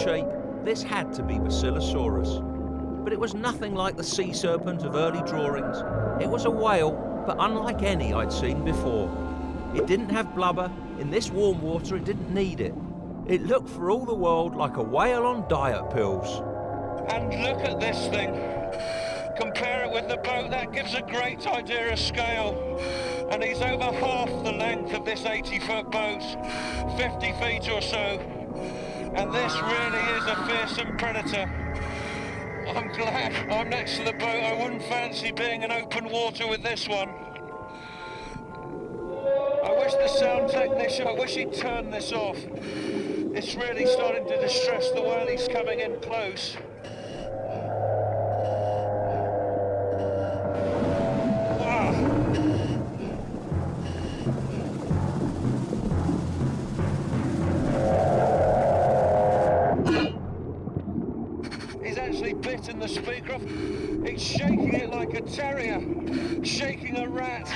shape, this had to be Basilosaurus. But it was nothing like the sea serpent of early drawings. It was a whale, but unlike any I'd seen before. It didn't have blubber. In this warm water, it didn't need it. It looked for all the world like a whale on diet pills. And look at this thing. Compare it with the boat, that gives a great idea of scale. And he's over half the length of this 80-foot boat, 50 feet or so. And this really is a fearsome predator. I'm glad I'm next to the boat. I wouldn't fancy being in open water with this one. I wish the sound technician, I wish he'd turn this off. It's really starting to distress the while he's coming in close. In the speaker, it's shaking it like a terrier, shaking a rat.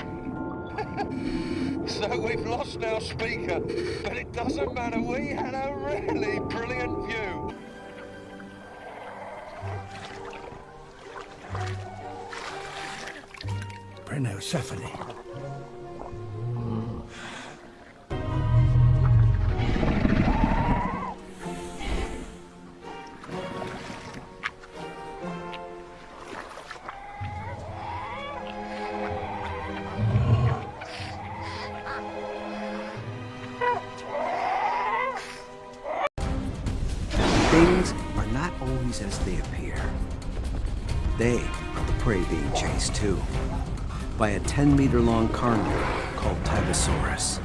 So we've lost our speaker, but it doesn't matter, we had a really brilliant view. Prenocephale. Things are not always as they appear. They are the prey being chased too, by a 10-meter-long carnivore called Tarbosaurus.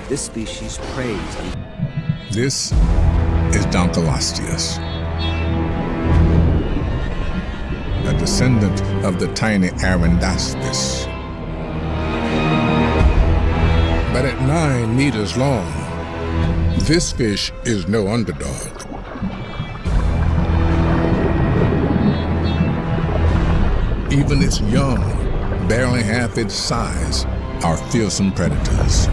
This species preys on... This is Dunkleosteus, a descendant of the tiny Daspletosaurus. But at 9 meters long, this fish is no underdog. Even its young, barely half its size, are fearsome predators.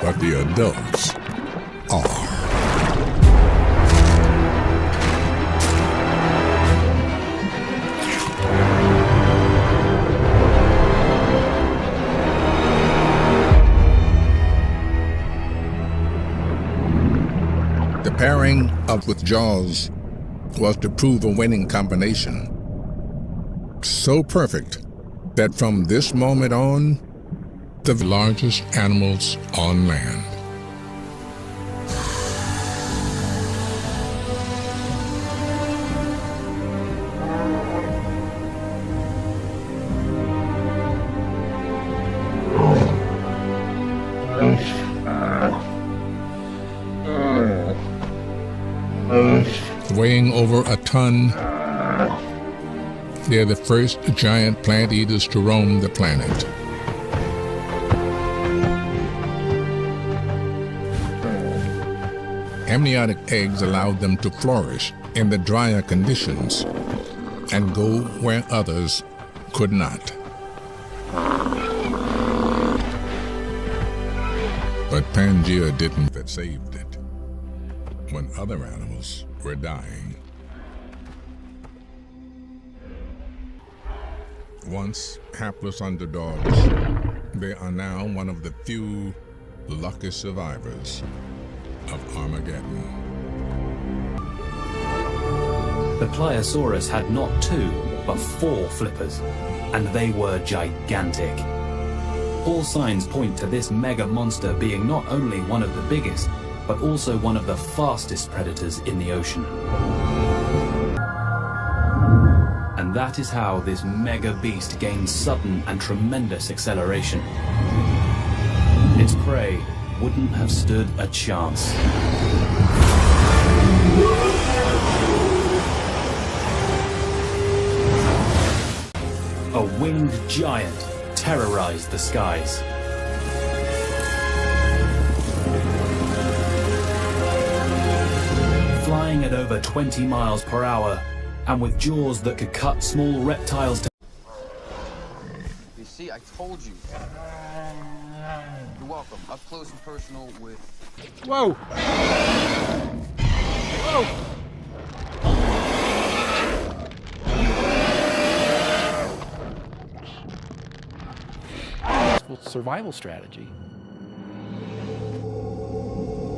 But the adults are. The pairing up with Jaws was to prove a winning combination. So perfect that from this moment on, the largest animals on land. Weighing over a ton, they're the first giant plant eaters to roam the planet. Amniotic eggs allowed them to flourish in the drier conditions and go where others could not. But Pangea didn't. That saved it when other animals were dying. Once hapless underdogs, they are now one of the few lucky survivors of Armageddon. The Pliosaurus had not 2, but 4 flippers, and they were gigantic. All signs point to this mega monster being not only one of the biggest, but also one of the fastest predators in the ocean. And that is how this mega beast gained sudden and tremendous acceleration. Its prey wouldn't have stood a chance. A winged giant terrorized the skies. Flying at over 20 miles per hour, and with jaws that could cut small reptiles to... You see, I told you. You're welcome. Up close and personal with... Whoa! Whoa! Survival strategy.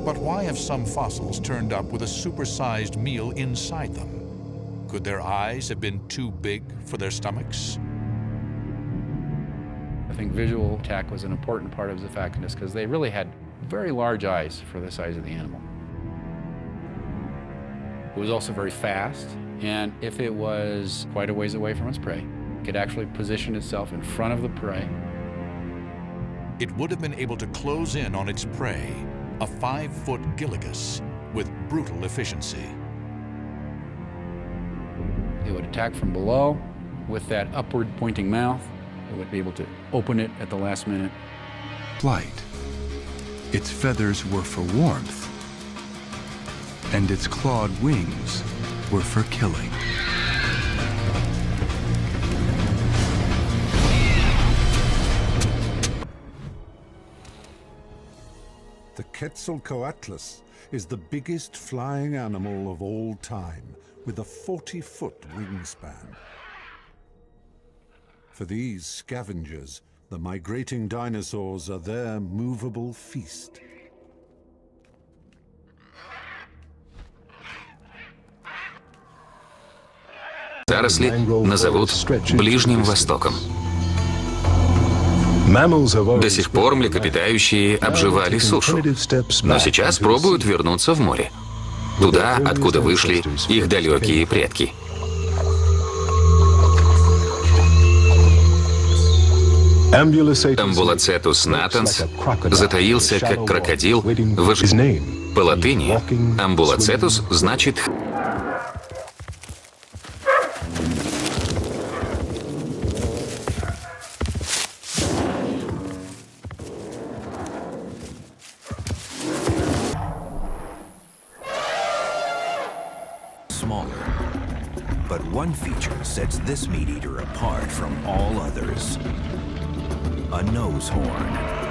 But why have some fossils turned up with a supersized meal inside them? Could their eyes have been too big for their stomachs? I think visual attack was an important part of Xiphactinus because they really had very large eyes for the size of the animal. It was also very fast, and if it was quite a ways away from its prey, it could actually position itself in front of the prey. It would have been able to close in on its prey, a 5-foot Gilligus, with brutal efficiency. It would attack from below with that upward pointing mouth. It would be able to open it at the last minute. Flight. Its feathers were for warmth, and its clawed wings were for killing. The Quetzalcoatlus is the biggest flying animal of all time, with a 40-foot wingspan. For these scavengers, the migrating dinosaurs are their movable feast. Заросли назовут Ближним Востоком. До сих пор млекопитающие обживали сушу, но сейчас пробуют вернуться в море, туда, откуда вышли их далекие предки. Амбулоцетус натанс затаился, как крокодил, в ожидании. По латыни амбулоцетус значит smaller. But one feature sets this meat eater apart from all others. A nose horn.